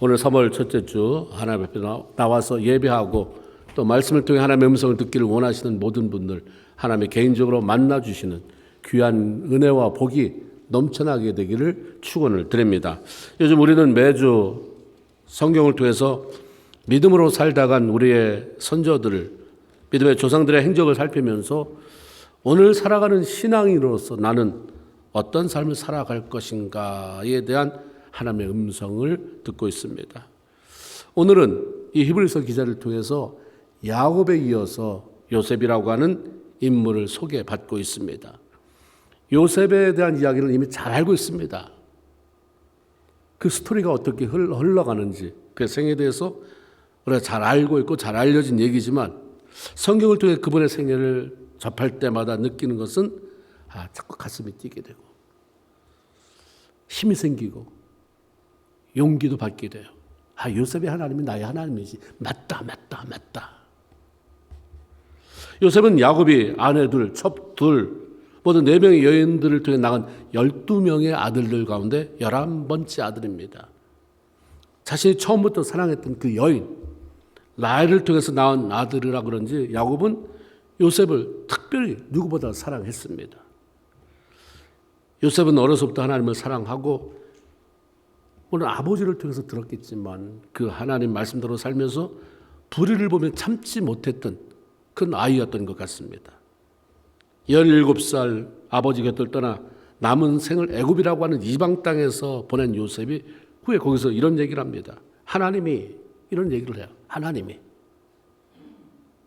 오늘 3월 첫째 주 하나님 앞에 나와서 예배하고 또 말씀을 통해 하나님의 음성을 듣기를 원하시는 모든 분들 하나님의 개인적으로 만나주시는 귀한 은혜와 복이 넘쳐나게 되기를 축원을 드립니다. 요즘 우리는 매주 성경을 통해서 믿음으로 살다간 우리의 선조들을 믿음의 조상들의 행적을 살피면서 오늘 살아가는 신앙인으로서 나는 어떤 삶을 살아갈 것인가에 대한 하나님의 음성을 듣고 있습니다. 오늘은 이 히브리서 기자를 통해서 야곱에 이어서 요셉이라고 하는 인물을 소개받고 있습니다. 요셉에 대한 이야기를 이미 잘 알고 있습니다. 그 스토리가 어떻게 흘러가는지 그 생에 대해서 우리가 잘 알고 있고 잘 알려진 얘기지만 성경을 통해 그분의 생애를 접할 때마다 느끼는 것은 자꾸 가슴이 뛰게 되고 힘이 생기고 용기도 받게 돼요. 요셉이 하나님이 나의 하나님이지. 맞다. 요셉은 야곱이 아내 둘, 첩 둘, 모든 4명의 여인들을 통해 나간 12명의 아들들 가운데 11번째 아들입니다. 자신이 처음부터 사랑했던 그 여인, 라헬을 통해서 낳은 아들이라 그런지 야곱은 요셉을 특별히 누구보다 사랑했습니다. 요셉은 어려서부터 하나님을 사랑하고 오늘 아버지를 통해서 들었겠지만 그 하나님 말씀대로 살면서 불의를 보면 참지 못했던 큰 아이였던 것 같습니다. 17살 아버지 곁을 떠나 남은 생을 애굽이라고 하는 이방 땅에서 보낸 요셉이 후에 거기서 이런 얘기를 합니다. 하나님이 이런 얘기를 해요. 하나님이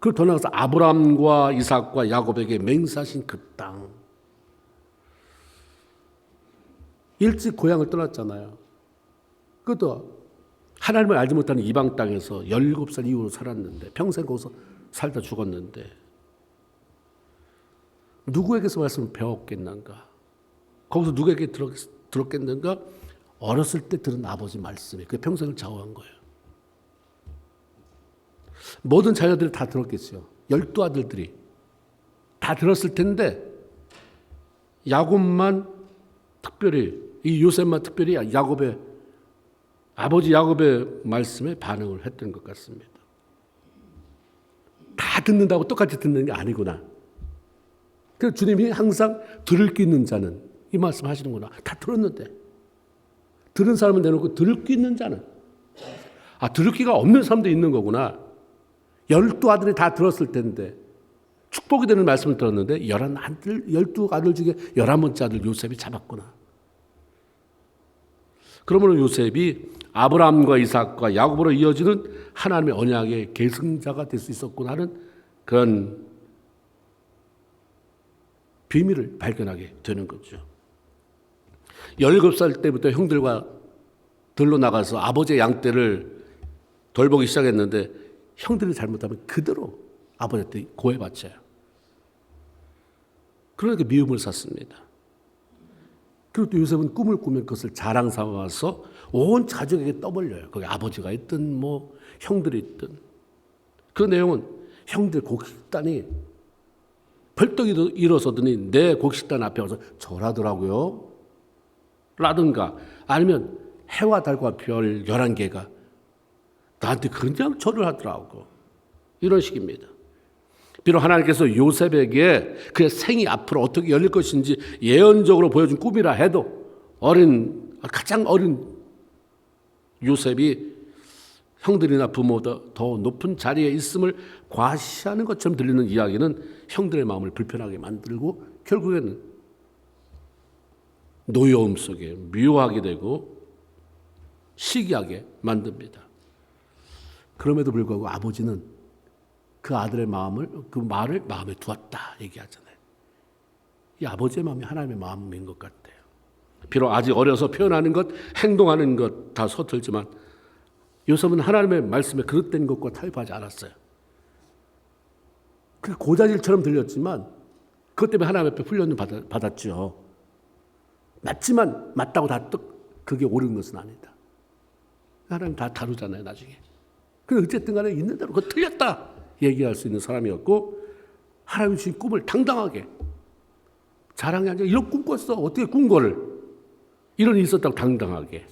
그걸 더 나가서 아브라함과 이삭과 야곱에게 맹세하신 그 땅. 일찍 고향을 떠났잖아요. 그것도 하나님을 알지 못하는 이방 땅에서 17살 이후로 살았는데 평생 거기서 살다 죽었는데 누구에게서 말씀을 배웠겠는가? 거기서 누구에게 들었겠는가? 어렸을 때 들은 아버지 말씀이 그 평생을 좌우한 거예요. 모든 자녀들이 다 들었겠어요. 12아들들이 다 들었을 텐데 야곱만 특별히 이 요셉만 특별히 아버지 야곱의 말씀에 반응을 했던 것 같습니다. 다 듣는다고 똑같이 듣는 게 아니구나. 그래서 주님이 항상 들을 게 있는 자는 이 말씀 하시는구나. 다 들었는데 들은 사람은 내놓고 들을 게 있는 자는 들을 기가 없는 사람도 있는 거구나. 12아들이 다 들었을 텐데 축복이 되는 말씀을 들었는데 12아들 중에 11번째 아들 요셉이 잡았구나. 그러므로 요셉이 아브라함과 이삭과 야곱으로 이어지는 하나님의 언약의 계승자가 될 수 있었구나 하는 그런 비밀을 발견하게 되는 거죠. 17살 때부터 형들과 들로 나가서 아버지의 양떼를 돌보기 시작했는데 형들이 잘못하면 그대로 아버지한테 고해바쳐요. 그러니까 미움을 샀습니다. 그리고 또 요셉은 꿈을 꾸면 그것을 자랑 삼아서 온 가족에게 떠벌려요. 거기 아버지가 있든 형들이 있든. 그 내용은 형들 곡식단이 벌떡 일어서더니 내 곡식단 앞에 와서 절하더라고요. 라든가 아니면 해와 달과 별 11개가 나한테 그냥 절을 하더라고. 이런 식입니다. 비록 하나님께서 요셉에게 그의 생이 앞으로 어떻게 열릴 것인지 예언적으로 보여준 꿈이라 해도 가장 어린 요셉이 형들이나 부모보다 더 높은 자리에 있음을 과시하는 것처럼 들리는 이야기는 형들의 마음을 불편하게 만들고 결국에는 노여움 속에 미워하게 되고 시기하게 만듭니다. 그럼에도 불구하고 아버지는 그 아들의 그 말을 마음에 두었다 얘기하잖아요. 이 아버지의 마음이 하나님의 마음인 것 같아요. 비록 아직 어려서 표현하는 것, 행동하는 것 다 서툴지만 요셉은 하나님의 말씀에 그릇된 것과 타협하지 않았어요. 그 고자질처럼 들렸지만 그것 때문에 하나님 앞에 훈련을 받았죠. 맞지만 맞다고 다 그게 옳은 것은 아니다. 하나님 다 다루잖아요 나중에. 근데 어쨌든 간에 있는 대로 그거 틀렸다 얘기할 수 있는 사람이었고 하나님이 주신 꿈을 당당하게 자랑이 아니라 이런 꿈 꿨어. 어떻게 꾼 거를 이런 일이 있었다고 당당하게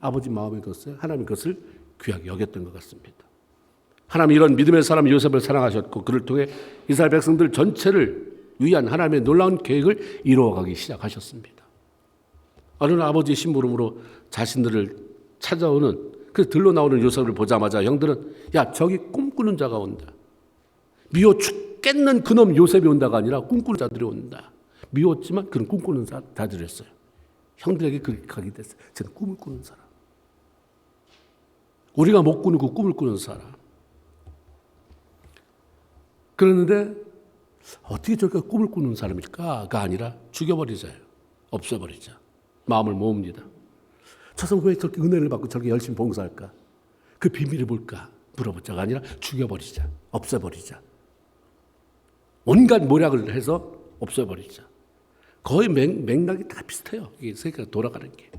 아버지 마음에 뒀어요. 하나님 그것을 귀하게 여겼던 것 같습니다. 하나님 이런 믿음의 사람 요셉을 사랑하셨고 그를 통해 이스라엘 백성들 전체를 위한 하나님의 놀라운 계획을 이루어가기 시작하셨습니다. 어느 날 아버지의 심부름으로 자신들을 찾아오는 그 들로 나오는 요셉을 보자마자 형들은 야 저기 꿈꾸는 자가 온다. 미워 죽겠는 그놈 요셉이 온다가 아니라 꿈꾸는 자들이 온다. 미웠지만 그는 꿈꾸는 자들이었어요. 형들에게 그렇게 가게 됐어요. 저는 꿈을 꾸는 사람. 우리가 못 꾸는 그 꿈을 꾸는 사람. 그러는데 어떻게 저렇게 꿈을 꾸는 사람일까가 아니라 죽여버리자요. 없애버리자. 마음을 모읍니다. 저 사람 왜 저렇게 은혜를 받고 저렇게 열심히 봉사할까? 그 비밀이 뭘까? 물어보자가 아니라 죽여버리자. 없애버리자. 온갖 모략을 해서 없애버리자. 거의 맥락이 다 비슷해요. 이게 세계가 돌아가는 게.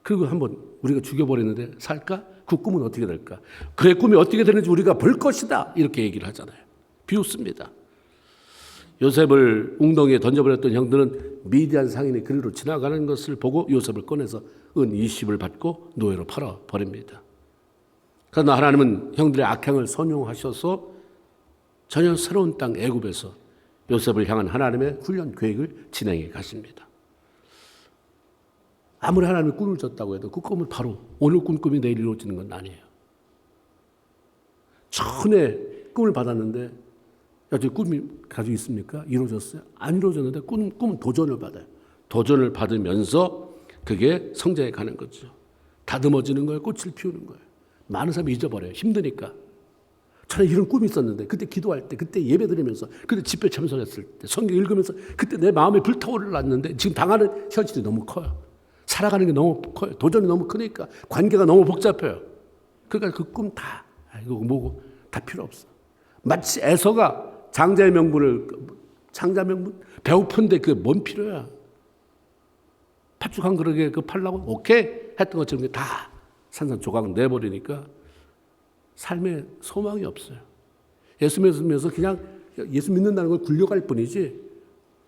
그리고 한번 우리가 죽여버리는데 살까? 그 꿈은 어떻게 될까? 그의 꿈이 어떻게 되는지 우리가 볼 것이다. 이렇게 얘기를 하잖아요. 비웃습니다. 요셉을 웅덩이에 던져버렸던 형들은 미디안 상인이 그리로 지나가는 것을 보고 요셉을 꺼내서 은 20을 받고 노예로 팔아버립니다. 그러나 하나님은 형들의 악행을 선용하셔서 전혀 새로운 땅 애굽에서 요셉을 향한 하나님의 훈련 계획을 진행해 가십니다. 아무리 하나님이 꿈을 줬다고 해도 그 꿈은 바로 오늘 꾼 꿈이 내일 이루어지는 건 아니에요. 전에 꿈을 받았는데 여전히 꿈이 가지고 있습니까? 이루어졌어요? 안 이루어졌는데 꿈은 도전을 받아요. 도전을 받으면서 그게 성장해 가는 거죠. 다듬어지는 거예요. 꽃을 피우는 거예요. 많은 사람이 잊어버려요. 힘드니까. 저는 이런 꿈이 있었는데 그때 기도할 때 그때 예배 드리면서 그때 집회 참석했을 때 성경 읽으면서 그때 내 마음이 불타오르는데 지금 당하는 현실이 너무 커요. 살아가는 게 너무 커요. 도전이 너무 크니까 관계가 너무 복잡해요. 그러니까 그 꿈 다 이거 뭐고 다 필요 없어. 마치 에서가 장자 명분 배고픈데 그게 뭔 필요야. 팥죽 한 그릇에 그 팔라고 오케이 했던 것처럼 다 산산조각 내버리니까 삶에 소망이 없어요. 예수 믿으면서 그냥 예수 믿는다는 걸 굴려갈 뿐이지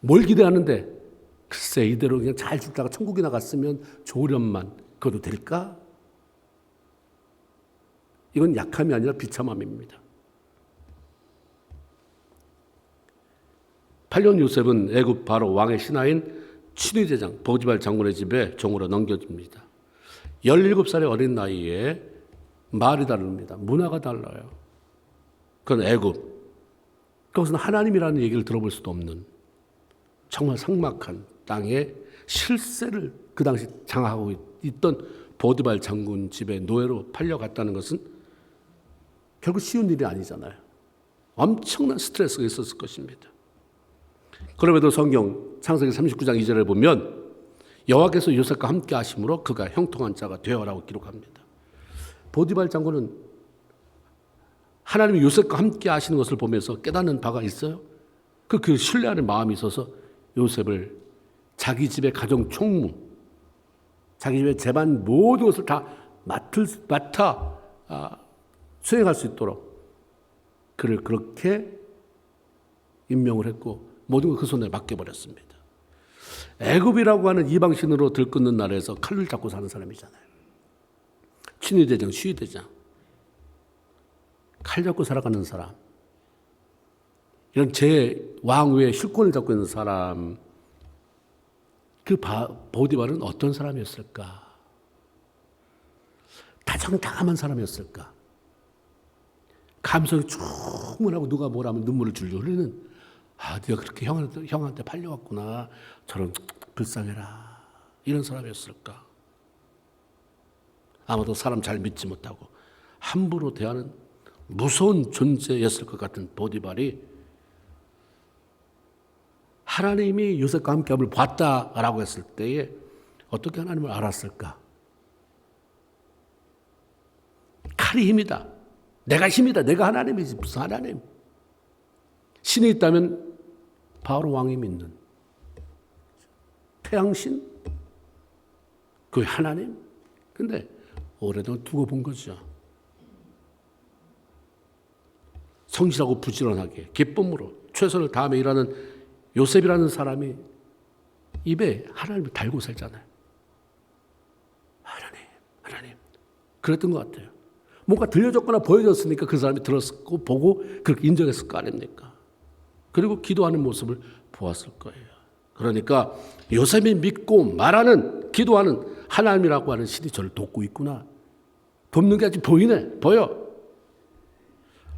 뭘 기대하는데 글쎄 이대로 그냥 잘 죽다가 천국에 나갔으면 좋으련만 그것도 될까? 이건 약함이 아니라 비참함입니다. 8년 요셉은 애굽 바로 왕의 신하인 친위대장 보디발 장군의 집에 종으로 넘겨집니다. 17살의 어린 나이에 말이 다릅니다. 문화가 달라요. 그건 애굽. 그것은 하나님이라는 얘기를 들어볼 수도 없는 정말 삭막한 땅에 실세를 그 당시 장악하고 있던 보디발 장군 집에 노예로 팔려갔다는 것은 결국 쉬운 일이 아니잖아요. 엄청난 스트레스가 있었을 것입니다. 그럼에도 성경 창세기 39장 2절에 보면 여호와께서 요셉과 함께 하심으로 그가 형통한 자가 되어라고 기록합니다. 보디발 장군은 하나님이 요셉과 함께 하시는 것을 보면서 깨닫는 바가 있어요. 그 신뢰하는 마음이 있어서 요셉을 자기 집의 가정 총무, 자기 집의 재반 모든 것을 다 맡아 수행할 수 있도록 그를 그렇게 임명을 했고 모든 걸 그 손에 맡겨버렸습니다. 애굽이라고 하는 이방신으로 들끓는 나라에서 칼을 잡고 사는 사람이잖아요. 친위대장, 시위대장. 칼 잡고 살아가는 사람. 이런 제 왕위의 실권을 잡고 있는 사람. 그 보디발은 어떤 사람이었을까? 다정다감한 사람이었을까? 감성이 충분하고 누가 뭐라면 눈물을 줄줄 흘리는 네가 그렇게 형한테 팔려왔구나. 저런 불쌍해라. 이런 사람이었을까? 아마도 사람 잘 믿지 못하고 함부로 대하는 무서운 존재였을 것 같은 보디발이 하나님이 요셉과 함께함을 봤다라고 했을 때에 어떻게 하나님을 알았을까? 칼이 힘이다. 내가 힘이다. 내가 하나님이지. 무슨 하나님? 신이 있다면 바로 왕이 믿는 태양신? 그 하나님? 근데 오래동안 두고 본 거죠. 성실하고 부지런하게 기쁨으로 최선을 다하며 일하는 요셉이라는 사람이 입에 하나님을 달고 살잖아요. 하나님. 그랬던 것 같아요. 뭔가 들려줬거나 보여줬으니까 그 사람이 들었고 보고 그렇게 인정했을 거 아닙니까? 그리고 기도하는 모습을 보았을 거예요. 그러니까 요셉이 믿고 말하는 기도하는 하나님이라고 하는 신이 저를 돕고 있구나. 돕는 게 아직 보여.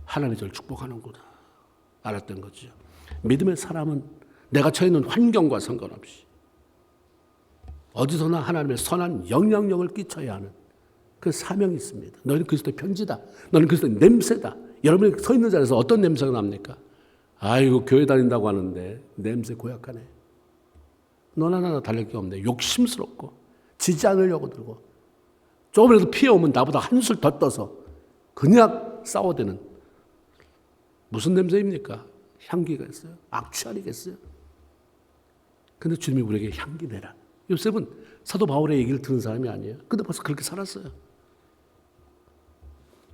하나님이 저를 축복하는구나. 알았던 거죠. 믿음의 사람은 내가 처해 있는 환경과 상관없이 어디서나 하나님의 선한 영향력을 끼쳐야 하는 그 사명이 있습니다. 너희는 그리스도의 편지다. 너희는 그리스도의 냄새다. 여러분이 서 있는 자리에서 어떤 냄새가 납니까? 아이고 교회 다닌다고 하는데 냄새 고약하네. 너나 나나 달릴 게 없네. 욕심스럽고 지지 않으려고 들고 조금이라도 피해오면 나보다 한술 더 떠서 그냥 싸워대는 무슨 냄새입니까? 향기가 있어요. 악취 아니겠어요? 근데 주님이 우리에게 향기 내라. 요셉은 사도 바울의 얘기를 들은 사람이 아니에요. 근데 벌써 그렇게 살았어요.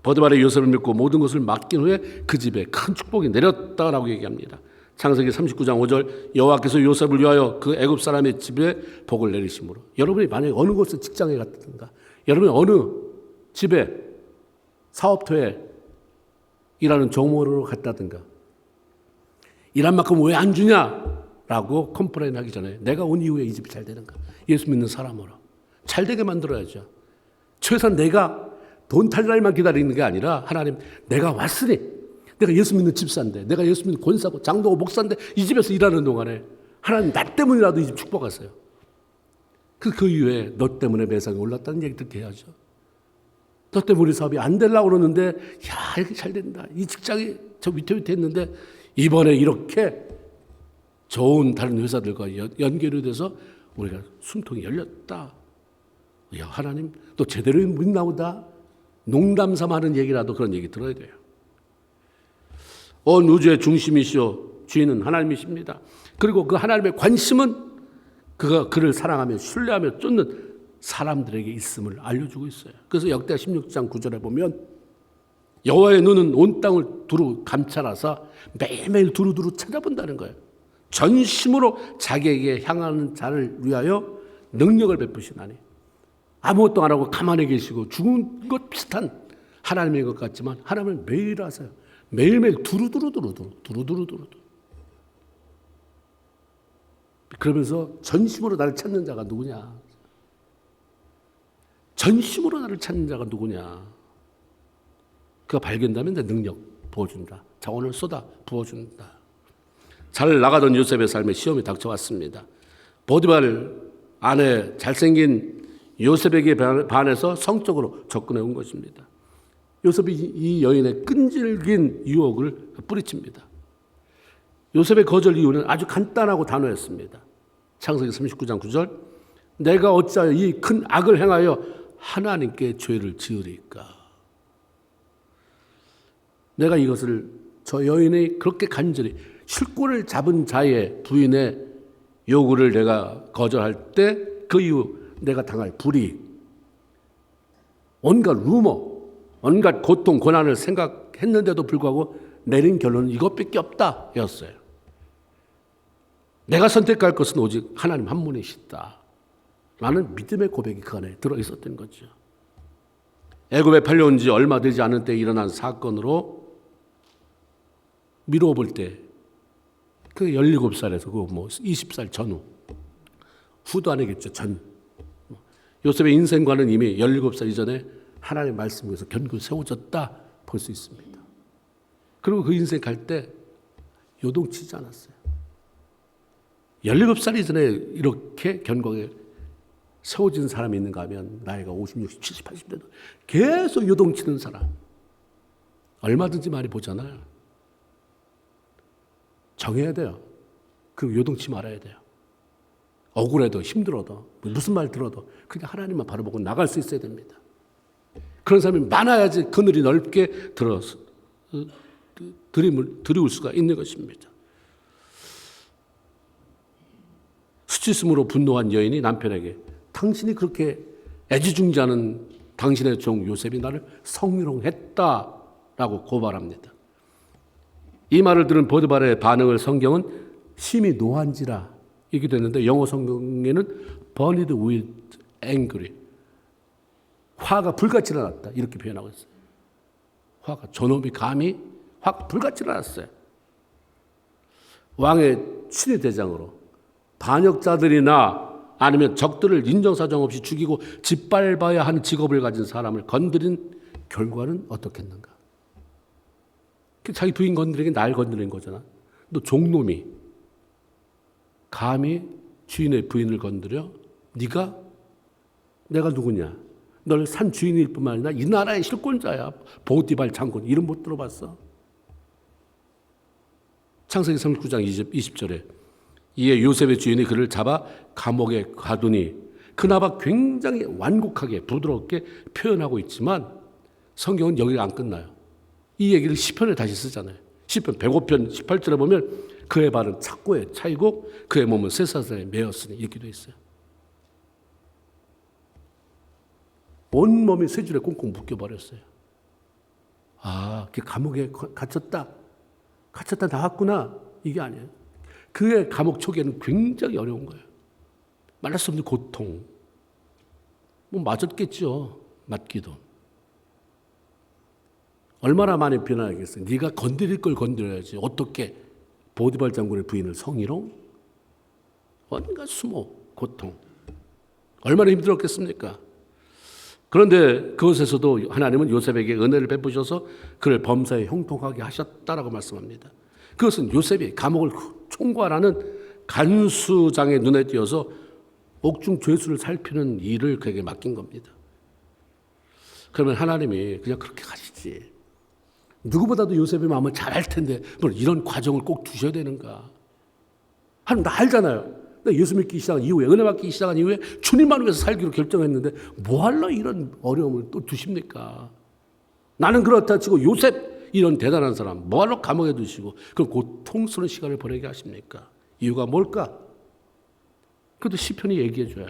보디발의 요셉을 믿고 모든 것을 맡긴 후에 그 집에 큰 축복이 내렸다라고 얘기합니다. 창세기 39장 5절 여호와께서 요셉을 위하여 그 애굽 사람의 집에 복을 내리심으로. 여러분이 만약에 어느 곳에 직장에 갔든가 여러분이 어느 집에 사업터에 일하는 종으로 갔다든가 일한 만큼 왜 안 주냐라고 컴플레인 하기 전에 내가 온 이후에 이 집이 잘 되는가. 예수 믿는 사람으로 잘 되게 만들어야죠. 최소한 내가 돈 탈 날만 기다리는 게 아니라 하나님 내가 왔으니 내가 예수 믿는 집사인데 내가 예수 믿는 권사고 장로고 목사인데 이 집에서 일하는 동안에 하나님 나 때문이라도 이 집 축복하세요. 그 이후에 너 때문에 매상이 올랐다는 얘기 듣게 해야죠. 너 때문에 우리 사업이 안 되려고 그러는데 야 이렇게 잘 된다. 이 직장이 저 위태위태 했는데 이번에 이렇게 좋은 다른 회사들과 연결이 돼서 우리가 숨통이 열렸다. 야 하나님 또 제대로 믿나보다. 농담 삼아 하는 얘기라도 그런 얘기 들어야 돼요. 온 우주의 중심이시오 주인은 하나님이십니다. 그리고 그 하나님의 관심은 그가 그를 사랑하며 신뢰하며 쫓는 사람들에게 있음을 알려주고 있어요. 그래서 역대하 16장 9절에 보면 여호와의 눈은 온 땅을 두루 감찰하사 매일매일 두루두루 찾아본다는 거예요. 전심으로 자기에게 향하는 자를 위하여 능력을 베푸시나니. 아무것도 안 하고 가만히 계시고 죽은 것 비슷한 하나님인 것 같지만 하나님은 매일 하세요. 매일매일 두루두루. 그러면서 전심으로 나를 찾는 자가 누구냐? 전심으로 나를 찾는 자가 누구냐? 그가 발견되면 내 능력 부어준다. 자원을 쏟아 부어준다. 잘 나가던 요셉의 삶에 시험이 닥쳐왔습니다. 보디발 아내 잘생긴 요셉에게 반해서 성적으로 접근해 온 것입니다. 요셉이 이 여인의 끈질긴 유혹을 뿌리칩니다. 요셉의 거절 이유는 아주 간단하고 단호했습니다. 창세기 39장 9절 내가 어찌하여 이 큰 악을 행하여 하나님께 죄를 지으리까. 내가 이것을 저 여인이 그렇게 간절히 실권을 잡은 자의 부인의 요구를 내가 거절할 때 그 이후 내가 당할 불이익, 온갖 루머, 온갖 고통, 고난을 생각했는데도 불구하고 내린 결론은 이것밖에 없다 였어요. 내가 선택할 것은 오직 하나님 한 분이시다 라는 믿음의 고백이 그 안에 들어있었던 거죠. 애굽에 팔려온 지 얼마 되지 않은 때 일어난 사건으로 미루어 볼 때 그 17살에서 그 20살 전후 후도 아니겠죠. 요셉의 인생과는 이미 17살 이전에 하나님의 말씀에서 견고 세워졌다 볼 수 있습니다. 그리고 그 인생 갈 때 요동치지 않았어요. 17살 이전에 이렇게 견고하게 세워진 사람이 있는가 하면 나이가 50, 60, 70, 80대도 계속 요동치는 사람 얼마든지 많이 보잖아요. 정해야 돼요. 그리고 요동치 말아야 돼요. 억울해도 힘들어도 무슨 말 들어도 그냥 하나님만 바라보고 나갈 수 있어야 됩니다. 그런 사람이 많아야지 그늘이 넓게 들어서 들이울 수가 있는 것입니다. 수치심으로 분노한 여인이 남편에게 당신이 그렇게 애지중지하는 당신의 종 요셉이 나를 성희롱했다라고 고발합니다. 이 말을 들은 보디발의 반응을 성경은 심히 노한지라 얘기도 했는데 영어 성경에는 burned with angry, 화가 불같이 일어났다. 이렇게 표현하고 있어요. 화가, 저놈이 감히 화가 불같이 일어났어요. 왕의 친위 대장으로 반역자들이나 아니면 적들을 인정사정 없이 죽이고 짓밟아야 하는 직업을 가진 사람을 건드린 결과는 어떻겠는가? 자기 부인 건드리게 날 건드린 거잖아. 너 종놈이 감히 주인의 부인을 건드려? 네가? 내가 누구냐? 널 산 주인일 뿐만 아니라 이 나라의 실권자야. 보디발 장군. 이름 못 들어봤어? 창세기 39장 20절에 이에 요셉의 주인이 그를 잡아 감옥에 가두니, 그나마 굉장히 완곡하게 부드럽게 표현하고 있지만 성경은 여기가 안 끝나요. 이 얘기를 시편에 다시 쓰잖아요. 시편 105편 18절에 보면 그의 발은 착고에 차이고 그의 몸은 쇠사슬에 매었으니 이렇게 되어 있어요. 온 몸이 쇠줄에 꽁꽁 묶여버렸어요. 아, 감옥에 갇혔다 나왔구나. 이게 아니에요. 그의 감옥 초기에는 굉장히 어려운 거예요. 말할 수 없는 고통. 뭐 맞았겠죠. 맞기도. 얼마나 많이 비난하겠어요. 네가 건드릴 걸 건드려야지. 어떻게 보디발 장군의 부인을 성희롱? 온갖 수모, 고통. 얼마나 힘들었겠습니까? 그런데 그것에서도 하나님은 요셉에게 은혜를 베푸셔서 그를 범사에 형통하게 하셨다라고 말씀합니다. 그것은 요셉이 감옥을 총괄하는 간수장의 눈에 띄어서 옥중 죄수를 살피는 일을 그에게 맡긴 겁니다. 그러면 하나님이 그냥 그렇게 가시지. 누구보다도 요셉의 마음을 잘 알 텐데 뭘 이런 과정을 꼭 두셔야 되는가? 하나님 나 알잖아요. 나 예수 믿기 시작한 이후에, 은혜 받기 시작한 이후에 주님만 위해서 살기로 결정했는데 뭐하러 이런 어려움을 또 두십니까? 나는 그렇다 치고 요셉 이런 대단한 사람 뭐하러 감옥에 두시고 그 고통스러운 시간을 보내게 하십니까? 이유가 뭘까? 그것도 시편이 얘기해 줘요.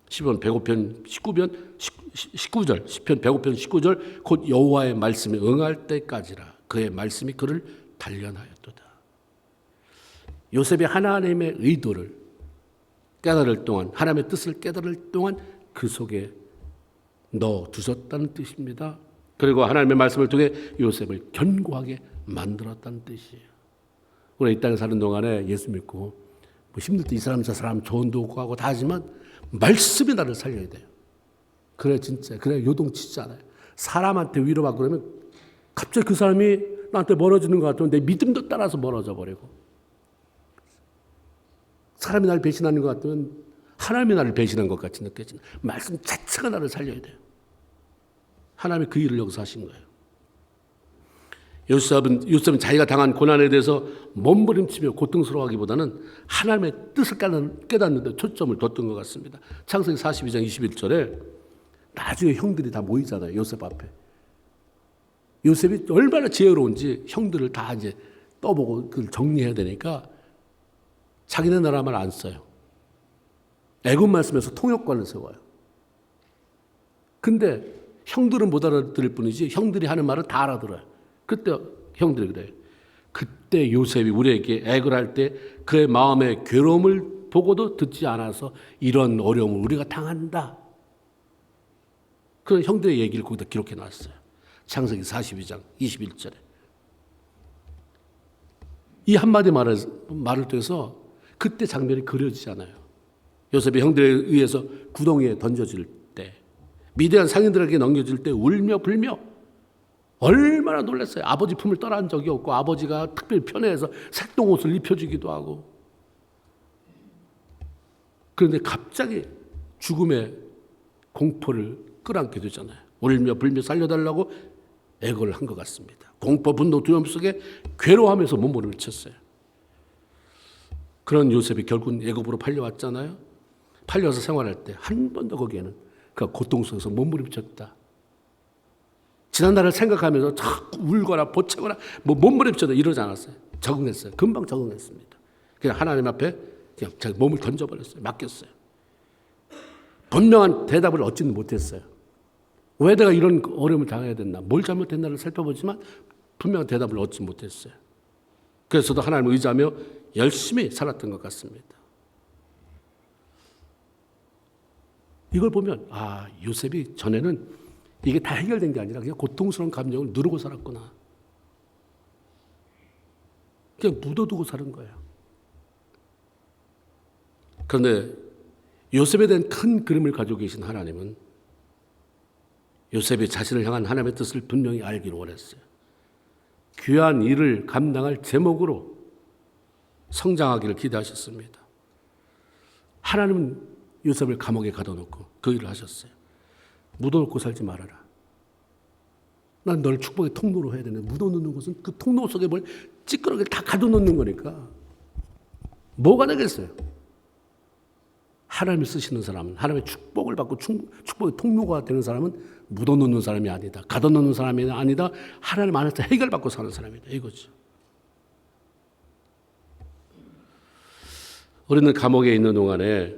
시편 105편 19절, 시편 105편 19절 곧 여호와의 말씀에 응할 때까지라 그의 말씀이 그를 단련하였도다. 요셉이 하나님의 의도를 깨달을 동안, 하나님의 뜻을 깨달을 동안 그 속에 넣어두셨다는 뜻입니다. 그리고 하나님의 말씀을 통해 요셉을 견고하게 만들었다는 뜻이에요. 우리 이 땅에 사는 동안에 예수 믿고 뭐 힘들 때 이 사람 저 사람 조언도 오고 하고 다 하지만 말씀이 나를 살려야 돼요. 그래 진짜 그래 요동치지 않아요. 사람한테 위로받고 그러면 갑자기 그 사람이 나한테 멀어지는 것 같으면 내 믿음도 따라서 멀어져 버리고, 사람이 나를 배신하는 것 같으면 하나님이 나를 배신한 것 같이 느껴지는 말씀 자체가 나를 살려야 돼요. 하나님이 그 일을 여기서 하신 거예요. 요셉은 자기가 당한 고난에 대해서 몸부림치며 고통스러워하기보다는 하나님의 뜻을 깨닫는 데 초점을 뒀던 것 같습니다. 창세기 42장 21절에 나중에 형들이 다 모이잖아요. 요셉 앞에. 요셉이 얼마나 지혜로운지 형들을 다 이제 떠보고 그걸 정리해야 되니까 자기네 나라 말 안 써요. 애굽 말씀에서 통역관을 세워요. 근데 형들은 못 알아들을 뿐이지 형들이 하는 말은 다 알아들어요. 그때 형들이 그래요. 그때 요셉이 우리에게 애걸 할 때 그의 마음의 괴로움을 보고도 듣지 않아서 이런 어려움을 우리가 당한다. 그런 형들의 얘기를 거기다 기록해 놨어요. 창세기 42장 21절에. 이 한마디 말을 통해서 그때 장면이 그려지잖아요. 요셉이 형들에 의해서 구덩이에 던져질 때, 미디안 상인들에게 넘겨질 때 울며 불며 얼마나 놀랐어요. 아버지 품을 떠난 적이 없고 아버지가 특별히 편애해서 색동옷을 입혀주기도 하고. 그런데 갑자기 죽음의 공포를 끌어안게 되잖아요. 울며 불며 살려달라고 애걸을 한 것 같습니다. 공포, 분노, 두려움 속에 괴로워하면서 몸부림을 쳤어요. 그런 요셉이 결국 애굽으로 팔려왔잖아요. 팔려서 생활할 때 한 번도 거기에는 그 고통 속에서 몸부림쳤다. 지난날을 생각하면서 자꾸 울거나 보채거나 뭐 몸부림쳐도 이러지 않았어요. 적응했어요. 금방 적응했습니다. 그냥 하나님 앞에 그냥 자기 몸을 던져버렸어요. 맡겼어요. 분명한 대답을 얻지는 못했어요. 왜 내가 이런 어려움을 당해야 됐나, 뭘 잘못했나를 살펴보지만 분명한 대답을 얻지 못했어요. 그래서도 하나님을 의지하며 열심히 살았던 것 같습니다. 이걸 보면 요셉이 전에는 이게 다 해결된 게 아니라 그냥 고통스러운 감정을 누르고 살았구나. 그냥 묻어두고 사는 거예요. 그런데 요셉에 대한 큰 그림을 가지고 계신 하나님은 요셉이 자신을 향한 하나님의 뜻을 분명히 알기를 원했어요. 귀한 일을 감당할 제목으로 성장하기를 기대하셨습니다. 하나님은 요셉을 감옥에 가둬놓고 그 일을 하셨어요. 묻어놓고 살지 말아라. 난 널 축복의 통로로 해야 되는데 묻어놓는 것은 그 통로 속에 뭘 찌끄러기를 다 가둬놓는 거니까 뭐가 되겠어요? 하나님이 쓰시는 사람은, 하나님의 축복을 받고 축복의 통로가 되는 사람은 묻어놓는 사람이 아니다. 가둬놓는 사람이 아니다. 하나님 안에서 해결받고 사는 사람이다. 이거죠. 우리는 감옥에 있는 동안에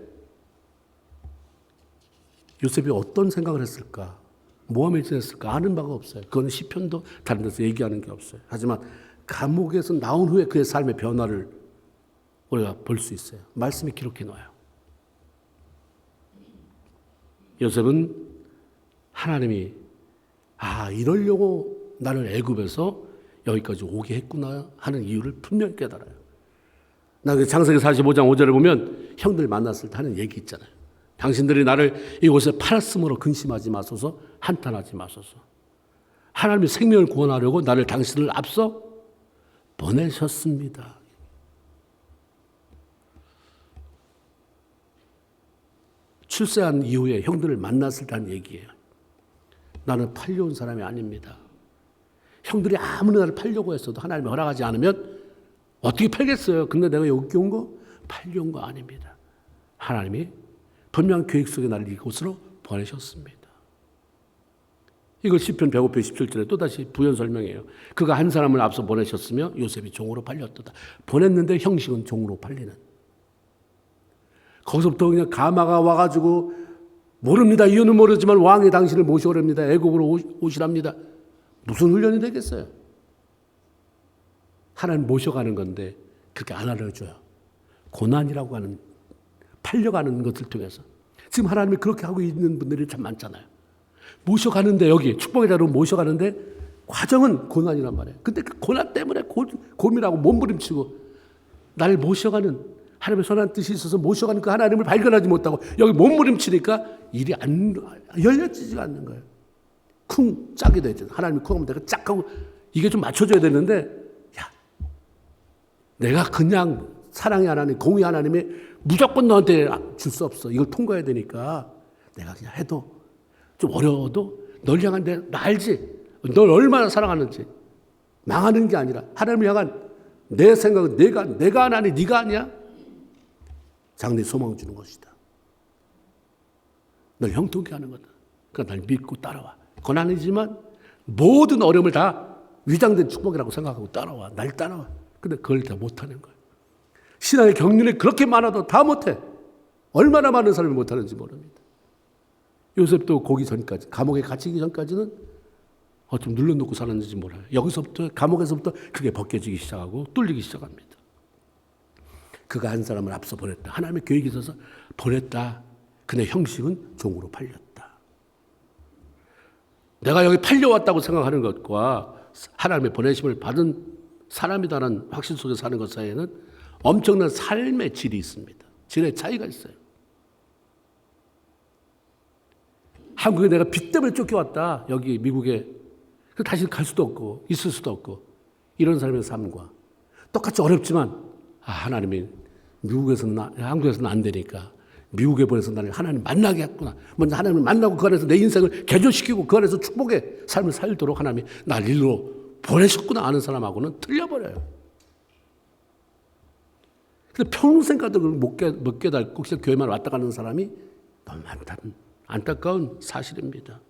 요셉이 어떤 생각을 했을까? 모함을 지냈을까? 아는 바가 없어요. 그건 시편도 다른 데서 얘기하는 게 없어요. 하지만 감옥에서 나온 후에 그의 삶의 변화를 우리가 볼 수 있어요. 말씀이 기록해 놓아요. 요셉은 하나님이 이러려고 나를 애굽에서 여기까지 오게 했구나 하는 이유를 분명히 깨달아요. 나 창세기 45장 5절을 보면 형들 만났을 때 하는 얘기 있잖아요. 당신들이 나를 이곳에 팔았으므로 근심하지 마소서, 한탄하지 마소서. 하나님이 생명을 구원하려고 나를 당신을 앞서 보내셨습니다. 출세한 이후에 형들을 만났을 때 한 얘기예요. 나는 팔려온 사람이 아닙니다. 형들이 아무리 나를 팔려고 했어도 하나님이 허락하지 않으면 어떻게 팔겠어요? 근데 내가 여기 온 거 팔려온 거 아닙니다. 하나님이 분명한 계획 속에 나를 이곳으로 보내셨습니다. 이걸 시편 105편 17절에 또다시 부연 설명해요. 그가 한 사람을 앞서 보내셨으며 요셉이 종으로 팔렸도다. 보냈는데 형식은 종으로 팔리는. 거기서부터 그냥 가마가 와가지고 모릅니다. 이유는 모르지만 왕이 당신을 모셔오랍니다. 애굽으로 오시랍니다. 무슨 훈련이 되겠어요? 하나님 모셔가는 건데 그렇게 안 알려줘요. 고난이라고 하는 팔려가는 것을 통해서. 지금 하나님이 그렇게 하고 있는 분들이 참 많잖아요. 모셔가는데 여기 축복의 자리로 모셔가는데 과정은 고난이란 말이에요. 근데 그 고난 때문에 고민하고 몸부림치고 날 모셔가는 하나님의 선한 뜻이 있어서 모셔가는 그 하나님을 발견하지 못하고 여기 몸부림치니까 일이 안 열려지지가 않는 거예요. 쿵 짝이 되죠. 하나님이 쿵 하면 내가 짝 하고 이게 좀 맞춰줘야 되는데 내가 그냥 사랑의 하나님, 공의 하나님이 무조건 너한테 줄 수 없어. 이걸 통과해야 되니까 내가 그냥 해도 좀 어려워도 널 향한 나 알지? 널 얼마나 사랑하는지. 망하는 게 아니라 하나님을 향한 내 생각은 내가 하나니 네가 아니야? 장래 소망을 주는 것이다. 널 형통케 하는 거다. 그러니까 날 믿고 따라와. 고난이지만 모든 어려움을 다 위장된 축복이라고 생각하고 따라와. 날 따라와. 근데 그걸 다 못하는 거예요. 신앙의 경륜이 그렇게 많아도 다 못해. 얼마나 많은 사람이 못하는지 모릅니다. 요셉도 거기 전까지, 감옥에 갇히기 전까지는 좀 눌러놓고 살았는지 몰라요. 여기서부터, 감옥에서부터 그게 벗겨지기 시작하고 뚫리기 시작합니다. 그가 한 사람을 앞서 보냈다. 하나님의 계획이 있어서 보냈다. 근데 형식은 종으로 팔렸다. 내가 여기 팔려왔다고 생각하는 것과 하나님의 보내심을 받은 사람이다라는 확신 속에 사는 것 사이에는 엄청난 삶의 질이 있습니다. 질의 차이가 있어요. 한국에 내가 빚 때문에 쫓겨왔다. 여기 미국에. 다시 갈 수도 없고 있을 수도 없고 이런 사람의 삶과 똑같이 어렵지만 하나님이 한국에서는 안 되니까 미국에 보내서 나를 하나님 만나게 했구나. 먼저 하나님을 만나고 그 안에서 내 인생을 개조시키고 그 안에서 축복의 삶을 살도록 하나님이 날 일로 보내셨구나 아는 사람하고는 틀려버려요. 근데 평생까지 못 깨닫고 그냥 교회만 왔다 가는 사람이 너무 많다는 안타까운 사실입니다.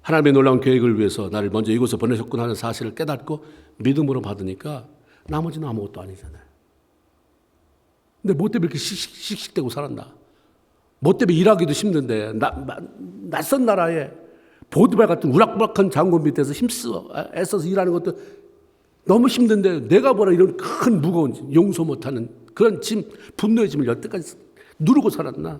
하나님의 놀라운 계획을 위해서 나를 먼저 이곳에 보내셨구나 하는 사실을 깨닫고 믿음으로 받으니까 나머지는 아무것도 아니잖아요. 근데 뭐 때문에 이렇게 씩씩대고 살았나? 뭐 때문에 일하기도 힘든데 낯선 나라에 보드발 같은 우락부락한 장군 밑에서 애써서 일하는 것도 너무 힘든데 내가 뭐라 이런 큰 무거운 용서 못하는 그런 짐, 분노의 짐을 여태까지 누르고 살았나?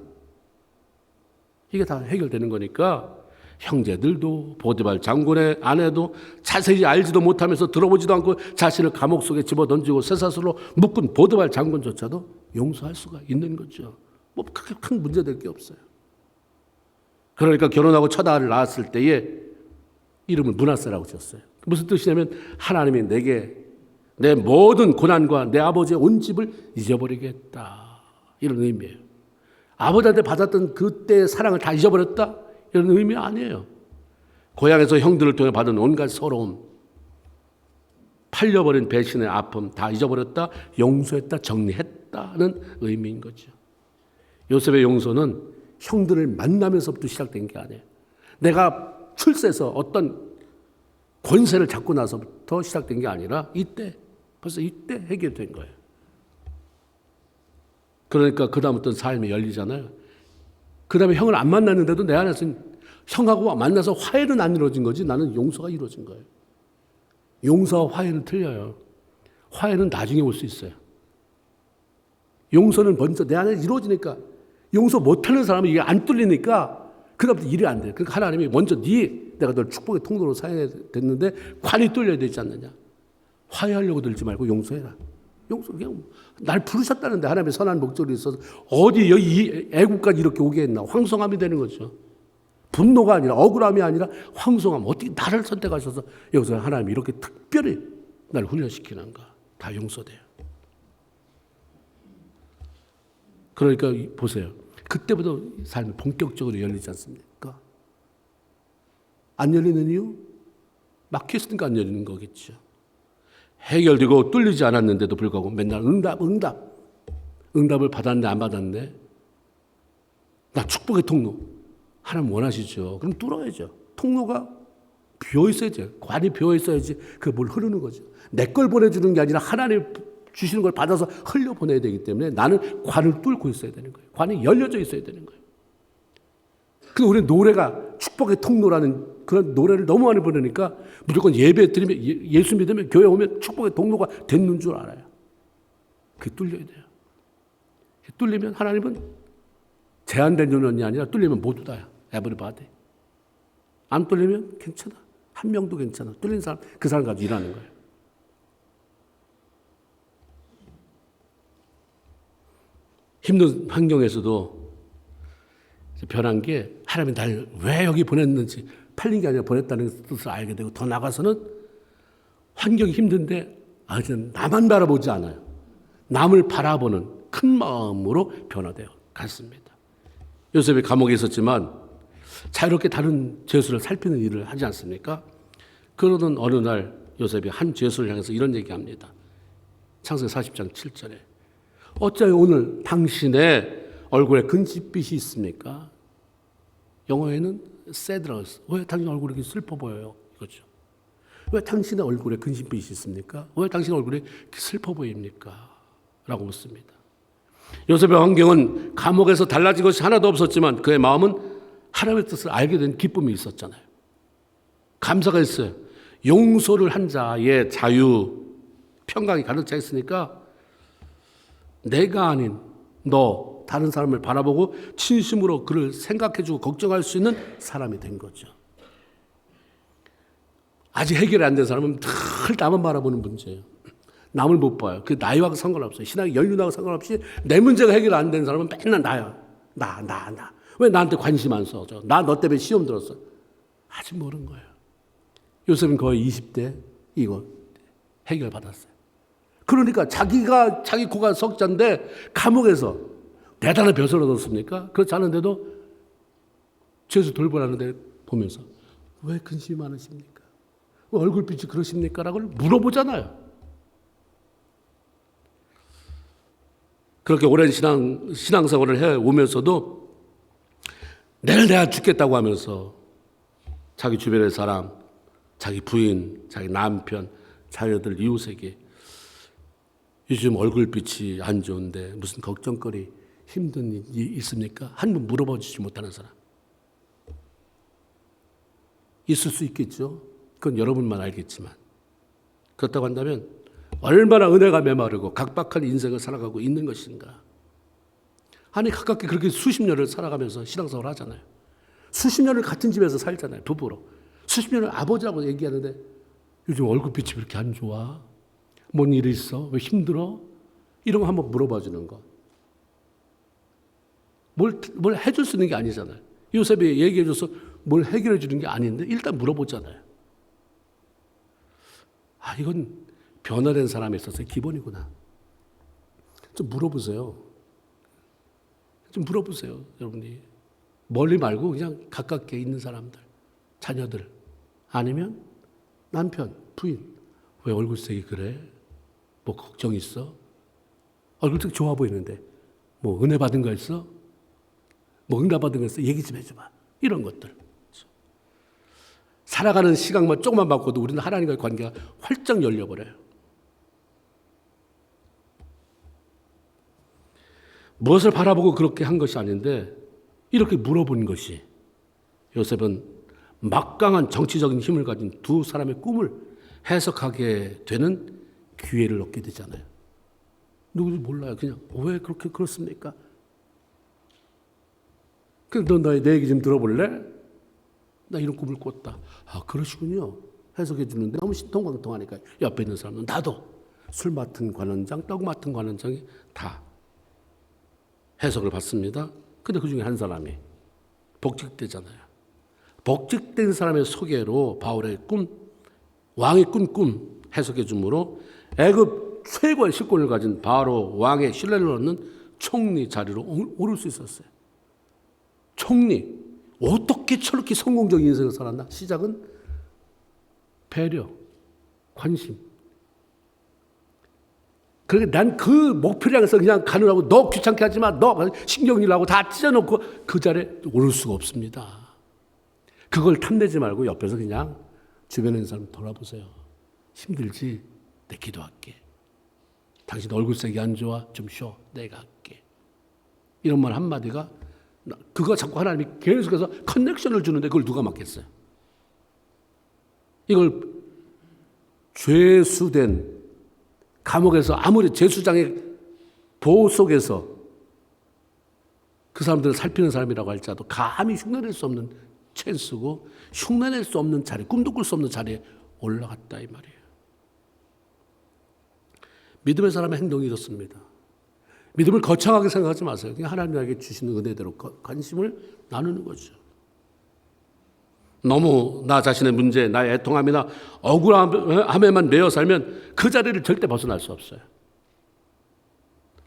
이게 다 해결되는 거니까 형제들도 보디발 장군의 아내도 자세히 알지도 못하면서 들어보지도 않고 자신을 감옥 속에 집어던지고 쇠사슬로 묶은 보디발 장군조차도 용서할 수가 있는 거죠. 뭐 크게 큰 문제될 게 없어요. 그러니까 결혼하고 첫 아이를 낳았을 때에 이름을 므낫세라고 지었어요. 무슨 뜻이냐면 하나님이 내게 내 모든 고난과 내 아버지의 온 집을 잊어버리겠다, 이런 의미예요. 아버지한테 받았던 그때의 사랑을 다 잊어버렸다, 이런 의미 아니에요. 고향에서 형들을 통해 받은 온갖 서러움, 팔려버린 배신의 아픔 다 잊어버렸다, 용서했다, 정리했다는 의미인 거죠. 요셉의 용서는 형들을 만나면서부터 시작된 게 아니에요. 내가 출세해서 어떤 권세를 잡고 나서부터 시작된 게 아니라 벌써 이때 해결된 거예요. 그러니까 그 다음부터 삶이 열리잖아요. 그 다음에 형을 안 만났는데도 내 안에서는 형하고 만나서 화해는 안 이루어진 거지, 나는 용서가 이루어진 거예요. 용서와 화해는 틀려요. 화해는 나중에 올 수 있어요. 용서는 먼저 내 안에 이루어지니까, 용서 못하는 사람은 이게 안 뚫리니까 그다음부터 일이 안 돼요. 그러니까 하나님이 먼저 내가 널 축복의 통로로 사용했는데 관이 뚫려야 되지 않느냐. 화해하려고 들지 말고 용서해라. 용서, 그냥 날 부르셨다는데 하나님의 선한 목적이 있어서 어디 여기 애국까지 이렇게 오게 했나. 황송함이 되는 거죠. 분노가 아니라, 억울함이 아니라 황송함. 어떻게 나를 선택하셔서 여기서 하나님이 이렇게 특별히 날 훈련시키는가. 다 용서돼요. 그러니까 보세요. 그때부터 삶이 본격적으로 열리지 않습니까? 안 열리는 이유? 막혔으니까 안 열리는 거겠죠. 해결되고 뚫리지 않았는데도 불구하고 맨날 응답을 받았네, 안 받았네. 나 축복의 통로. 하나님 원하시죠. 그럼 뚫어야죠. 통로가 비어있어야지. 관이 비어있어야지 그 뭘 흐르는 거죠. 내 걸 보내주는 게 아니라 하나님 주시는 걸 받아서 흘려보내야 되기 때문에 나는 관을 뚫고 있어야 되는 거예요. 관이 열려져 있어야 되는 거예요. 근데 우리 노래가 축복의 통로라는 그런 노래를 너무 많이 부르니까 무조건 예배 드리면, 예수 믿으면, 교회 오면 축복의 통로가 됐는 줄 알아요. 그게 뚫려야 돼요. 뚫리면 하나님은 제한된 인원이 아니라 뚫리면 모두 다야. 에브리바디. 안 뚫리면 괜찮아. 한 명도 괜찮아. 뚫린 사람, 그 사람 가지고 일하는 거예요. 힘든 환경에서도 변한 게 하나님이 날 왜 여기 보냈는지, 팔린 게 아니라 보냈다는 뜻을 알게 되고, 더 나가서는 환경이 힘든데 나만 바라보지 않아요. 남을 바라보는 큰 마음으로 변화되어 갔습니다. 요셉이 감옥에 있었지만 자유롭게 다른 죄수를 살피는 일을 하지 않습니까? 그러던 어느 날 요셉이 한 죄수를 향해서 이런 얘기합니다. 창세기 40장 7절에 어찌하여 오늘 당신의 얼굴에 근심빛이 있습니까? 영어에는 sad라고 했어요. 왜 당신 얼굴이 이렇게 슬퍼 보여요? 이거죠. 왜 당신의 얼굴에 근심빛이 있습니까? 왜 당신 얼굴이 슬퍼 보입니까? 라고 묻습니다. 요셉의 환경은 감옥에서 달라진 것이 하나도 없었지만 그의 마음은 하나님의 뜻을 알게 된 기쁨이 있었잖아요. 감사가 있어요. 용서를 한 자의 자유, 평강이 가득 차 있으니까 내가 아닌 너, 다른 사람을 바라보고 진심으로 그를 생각해주고 걱정할 수 있는 사람이 된 거죠. 아직 해결이 안 된 사람은 늘 나만 바라보는 문제예요. 남을 못 봐요. 그 나이와 상관없어요. 신앙의 연륜하고 상관없이 내 문제가 해결 안 된 사람은 맨날 나야. 나. 왜 나한테 관심 안 써? 나 너 때문에 시험 들었어. 아직 모르는 거예요. 요셉은 거의 20대 이거 해결받았어요. 그러니까 자기 코가 석자인데 감옥에서 대단한 벼슬을 얻었습니까? 그렇지 않은데도 죄수 돌보라는데 보면서 왜 근심이 많으십니까? 왜 얼굴빛이 그러십니까? 라고 물어보잖아요. 그렇게 오랜 신앙생활을 해오면서도 내가 죽겠다고 하면서 자기 주변의 사람, 자기 부인, 자기 남편, 자녀들, 이웃에게 요즘 얼굴빛이 안 좋은데 무슨 걱정거리, 힘든 일이 있습니까? 한 번 물어봐 주지 못하는 사람. 있을 수 있겠죠. 그건 여러분만 알겠지만. 그렇다고 한다면 얼마나 은혜가 메마르고 각박한 인생을 살아가고 있는 것인가. 아니 가깝게 그렇게 수십 년을 살아가면서 신앙생활 하잖아요. 수십 년을 같은 집에서 살잖아요. 부부로. 수십 년을 아버지라고 얘기하는데 요즘 얼굴빛이 왜 이렇게 안 좋아? 뭔 일이 있어? 왜 힘들어? 이런 거 한번 물어봐 주는 거. 뭘 해줄 수 있는 게 아니잖아요. 요셉이 얘기해줘서 뭘 해결해 주는 게 아닌데 일단 물어보잖아요. 아, 이건 변화된 사람에 있어서 기본이구나. 좀 물어보세요. 좀 물어보세요, 여러분이. 멀리 말고 그냥 가깝게 있는 사람들, 자녀들, 아니면 남편, 부인. 왜 얼굴색이 그래? 뭐 걱정 있어? 얼굴색 좋아 보이는데 뭐 은혜 받은 거 있어? 뭐 응답 받은 거 있어? 얘기 좀 해줘봐. 이런 것들. 살아가는 시간만 조금만 바꿔도 우리는 하나님과의 관계가 활짝 열려버려요. 무엇을 바라보고 그렇게 한 것이 아닌데 이렇게 물어본 것이 요셉은 막강한 정치적인 힘을 가진 두 사람의 꿈을 해석하게 되는 기회를 얻게 되잖아요. 누구도 몰라요. 그냥 왜 그렇게 그렇습니까? 너 내 얘기 좀 들어볼래? 나 이런 꿈을 꿨다. 아, 그러시군요. 해석해 주는데 너무 신통방통하니까 옆에 있는 사람은 나도 술 맡은 관원장, 떡 맡은 관원장이 다 해석을 받습니다. 근데 그 중에 한 사람이 복직되잖아요. 복직된 사람의 소개로 바울의 꿈, 왕이 꾼 꿈 해석해 주므로 애굽 최고의 실권을 가진 바로 왕의 신뢰를 얻는 총리 자리로 오를 수 있었어요. 총리. 어떻게 저렇게 성공적인 인생을 살았나? 시작은 배려, 관심. 그러니까 난 그 목표를 향해서 그냥 가느라고 너 귀찮게 하지 마. 너 신경질하고 다 찢어놓고 그 자리에 오를 수가 없습니다. 그걸 탐내지 말고 옆에서 그냥 주변에 있는 사람 돌아보세요. 힘들지? 내 기도할게. 당신 얼굴색이 안 좋아? 좀 쉬어. 내가 할게. 이런 말 한마디가 그거 자꾸 하나님이 계속해서 커넥션을 주는데 그걸 누가 막겠어요? 이걸 죄수된 감옥에서 아무리 제수장의 보호 속에서 그 사람들을 살피는 사람이라고 할지라도 감히 흉내낼 수 없는 찬스고 흉내낼 수 없는 자리, 꿈도 꿀 수 없는 자리에 올라갔다 이 말이에요. 믿음의 사람의 행동이 이렇습니다. 믿음을 거창하게 생각하지 마세요. 그냥 하나님에게 주시는 은혜대로 관심을 나누는 거죠. 너무 나 자신의 문제, 나의 애통함이나 억울함에만 매여 살면 그 자리를 절대 벗어날 수 없어요.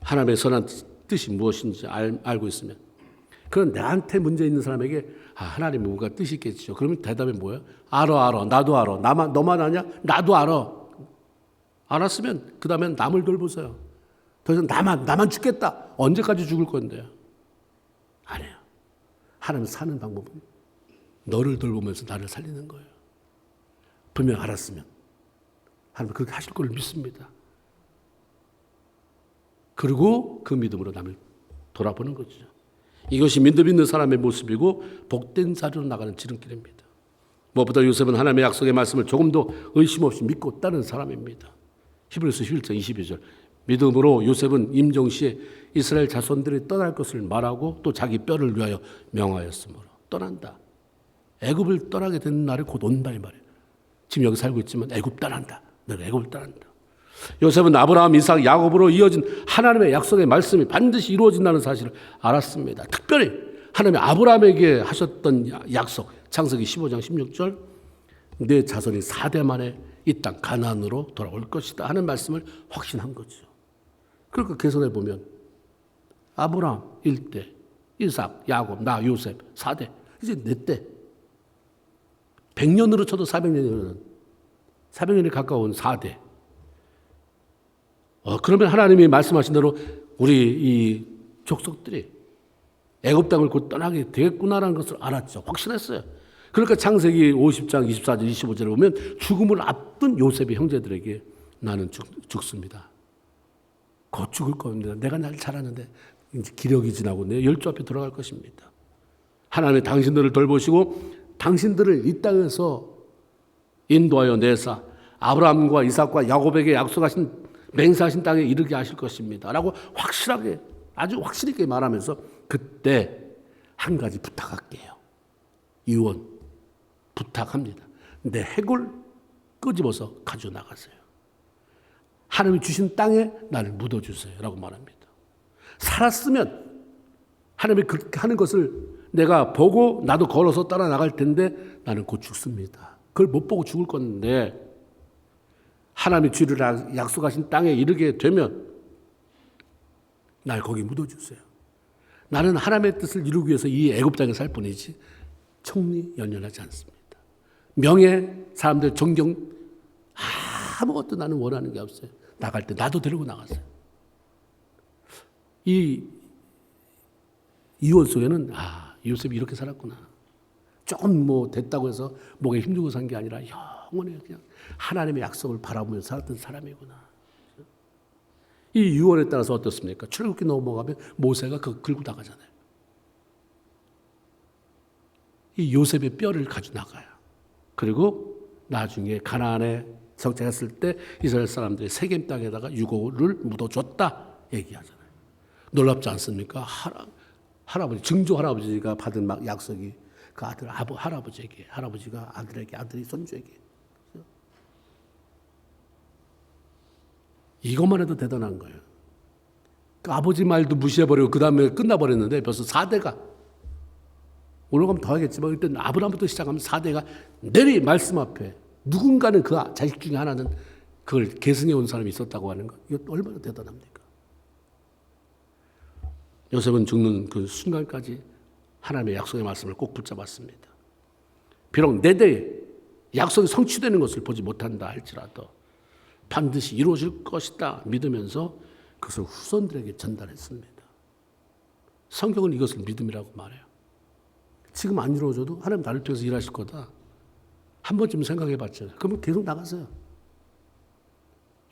하나님의 선한 뜻이 무엇인지 알고 있으면. 그런 나한테 문제 있는 사람에게 하나님의 뭔가 뜻이 있겠죠. 그러면 대답이 뭐예요? 알아. 나도 알아. 너만 아냐? 나도 알아. 알았으면 그 다음엔 남을 돌보세요. 더 이상 나만 죽겠다. 언제까지 죽을 건데요? 아니에요. 하나님 사는 방법은 너를 돌보면서 나를 살리는 거예요. 분명 알았으면 하나님 그렇게 하실 걸 믿습니다. 그리고 그 믿음으로 남을 돌아보는 거죠. 이것이 믿음 있는 사람의 모습이고 복된 자리로 나가는 지름길입니다. 무엇보다 요셉은 하나님의 약속의 말씀을 조금도 의심 없이 믿고 따른 사람입니다. 히브리서 11장 22절 믿음으로 요셉은 임종시에 이스라엘 자손들이 떠날 것을 말하고 또 자기 뼈를 위하여 명하였으므로 떠난다. 애굽을 떠나게 되는 날이 곧 온다 이 말이에요. 지금 여기 살고 있지만 애굽 떠난다. 내가 애굽을 떠난다. 요셉은 아브라함, 이삭, 야곱으로 이어진 하나님의 약속의 말씀이 반드시 이루어진다는 사실을 알았습니다. 특별히 하나님이 아브라함에게 하셨던 약속 창세기 15장 16절 내 자손이 4대 만에 이 땅 가나안으로 돌아올 것이다 하는 말씀을 확신한 거죠. 그러니까 개선해 보면 아브라함 1대, 이삭, 야곱, 나 요셉 4대 이제 내 때 100년으로 쳐도 400년이 가까운 4대. 그러면 하나님이 말씀하신 대로 우리 이 족속들이 애굽 땅을 곧 떠나게 되겠구나라는 것을 알았죠. 확신했어요. 그러니까 창세기 50장 24절 25절에 보면 죽음을 앞둔 요셉의 형제들에게 나는 죽습니다. 곧 죽을 겁니다. 내가 날 잘하는데 이제 기력이 지나고 내 열조 앞에 돌아갈 것입니다. 하나님이 당신들을 돌보시고 당신들을 이 땅에서 인도하여 내사 아브라함과 이삭과 야곱에게 약속하신 맹세하신 땅에 이르게 하실 것입니다. 라고 확실하게 아주 확실히 있게 말하면서 그때 한 가지 부탁할게요. 유언 부탁합니다. 내 해골 끄집어서 가져 나가세요. 하나님이 주신 땅에 나를 묻어주세요. 라고 말합니다. 살았으면 하나님이 그렇게 하는 것을 내가 보고 나도 걸어서 따라 나갈 텐데 나는 곧 죽습니다. 그걸 못 보고 죽을 건데 하나님이 주를 약속하신 땅에 이르게 되면 날 거기 묻어주세요. 나는 하나님의 뜻을 이루기 위해서 이 애굽 땅에 살 뿐이지 청리연연하지 않습니다. 명예, 사람들 존경 아무것도 나는 원하는 게 없어요. 나갈 때 나도 데리고 나갔어요. 이 이혼 속에는 요셉이 이렇게 살았구나. 조금 됐다고 해서 목에 힘주고 산 게 아니라 영원히 그냥 하나님의 약속을 바라보면서 살았던 사람이구나. 이 유언에 따라서 어떻습니까? 출애굽기 넘어가면 모세가 그거 긁고 나가잖아요. 이 요셉의 뼈를 가지고 나가요. 그리고 나중에 가나안에 정착했을 때 이스라엘 사람들이 세겜 땅에다가 유고를 묻어줬다 얘기하잖아요. 놀랍지 않습니까? 할아버지, 증조 할아버지가 받은 약속이 그 아들 할아버지에게, 할아버지가 아들에게, 아들이 손주에게. 이것만 해도 대단한 거예요. 그 아버지 말도 무시해버리고 그 다음에 끝나버렸는데 벌써 4대가 올라가면 더 하겠지만 일단 아브라함부터 시작하면 4대가 내리 말씀 앞에 누군가는 그 자식 중에 하나는 그걸 계승해 온 사람이 있었다고 하는 거. 이거 얼마나 대단합니까? 요셉은 죽는 그 순간까지 하나님의 약속의 말씀을 꼭 붙잡았습니다. 비록 내 대에 약속이 성취되는 것을 보지 못한다 할지라도 반드시 이루어질 것이다 믿으면서 그것을 후손들에게 전달했습니다. 성경은 이것을 믿음이라고 말해요. 지금 안 이루어져도 하나님 나를 통해서 일하실 거다. 한 번쯤 생각해 봤잖아요. 그러면 계속 나가세요.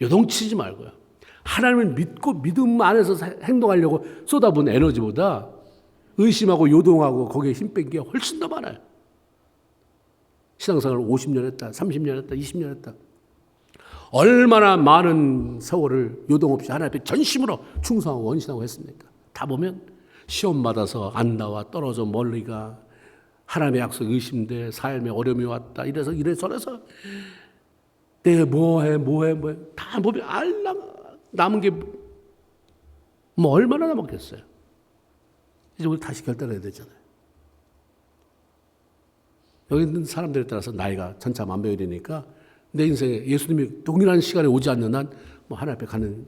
요동치지 말고요. 하나님을 믿고 믿음 안에서 행동하려고 쏟아부은 에너지보다 의심하고 요동하고 거기에 힘 뺀 게 훨씬 더 많아요. 신앙생활을 50년 했다, 30년 했다, 20년 했다. 얼마나 많은 세월을 요동 없이 하나님 앞에 전심으로 충성하고 원신하고 했습니까? 다 보면 시험 받아서 안 나와 떨어져 멀리가 하나님의 약속 의심돼 삶에 어려움이 왔다 이래서 저래서 내가 뭐해 다 보면 알랑 남은 게 뭐 얼마나 남았겠어요. 이제 우리 다시 결단해야 되잖아요. 여기 있는 사람들에 따라서 나이가 천차만별이니까 내 인생에 예수님이 동일한 시간에 오지 않는 한 뭐 하나님 앞에 가는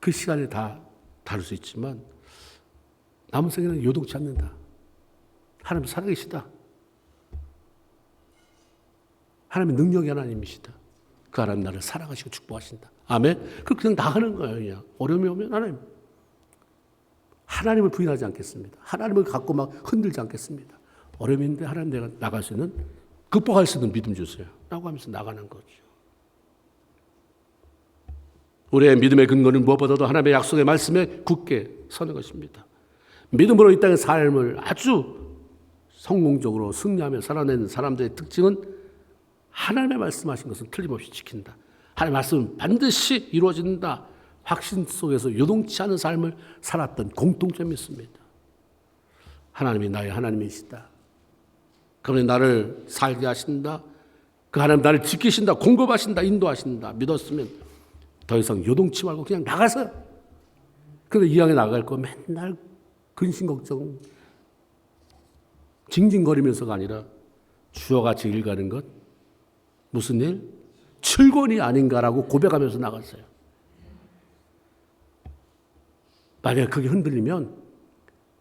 그 시간이 다 다를 수 있지만 남은 생에는 요동치 않는다. 하나님 살아계시다. 하나님의 능력이 하나님이시다. 그 하나님 나를 사랑하시고 축복하신다. 아멘. 그렇게 그냥 나가는 거예요. 그냥 어려움이 오면 하나님을 부인하지 않겠습니다. 하나님을 갖고 막 흔들지 않겠습니다. 어려움인데 하나님 내가 나갈 수 있는 극복할 수 있는 믿음 주세요. 라고 하면서 나가는 거죠. 우리의 믿음의 근거는 무엇보다도 하나님의 약속의 말씀에 굳게 서는 것입니다. 믿음으로 이 땅의 삶을 아주 성공적으로 승리하며 살아내는 사람들의 특징은 하나님의 말씀하신 것은 틀림없이 지킨다. 하나님의 말씀은 반드시 이루어진다. 확신 속에서 요동치 않은 삶을 살았던 공통점이 있습니다. 하나님이 나의 하나님이시다. 그분이 나를 살게 하신다. 그 하나님 나를 지키신다. 공급하신다. 인도하신다. 믿었으면 더 이상 요동치 말고 그냥 나가서. 그런데 이 향해 나갈 거 맨날 근심 걱정 징징거리면서가 아니라 주와 같이 일 가는 것 무슨 일? 출근이 아닌가라고 고백하면서 나갔어요. 만약에 그게 흔들리면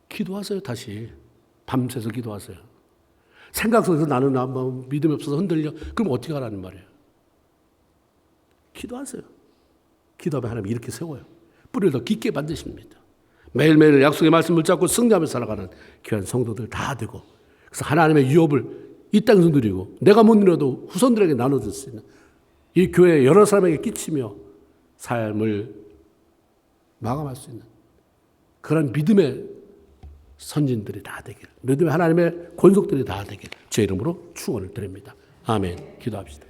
기도하세요. 다시 밤새서 기도하세요. 생각 속에서 나는 믿음이 없어서 흔들려. 그럼 어떻게 하라는 말이에요? 기도하세요. 기도하면 하나님이 이렇게 세워요. 뿌리를 더 깊게 만드십니다. 매일매일 약속의 말씀을 잡고 승리하며 살아가는 귀한 성도들 다 되고 그래서 하나님의 유업을 이 땅에서 누리고 내가 못 누려도 후손들에게 나눠줄 수 있는 이 교회 여러 사람에게 끼치며 삶을 마감할 수 있는 그런 믿음의 선진들이 다 되길, 믿음의 하나님의 권속들이 다 되길 제 이름으로 축원을 드립니다. 아멘. 기도합시다.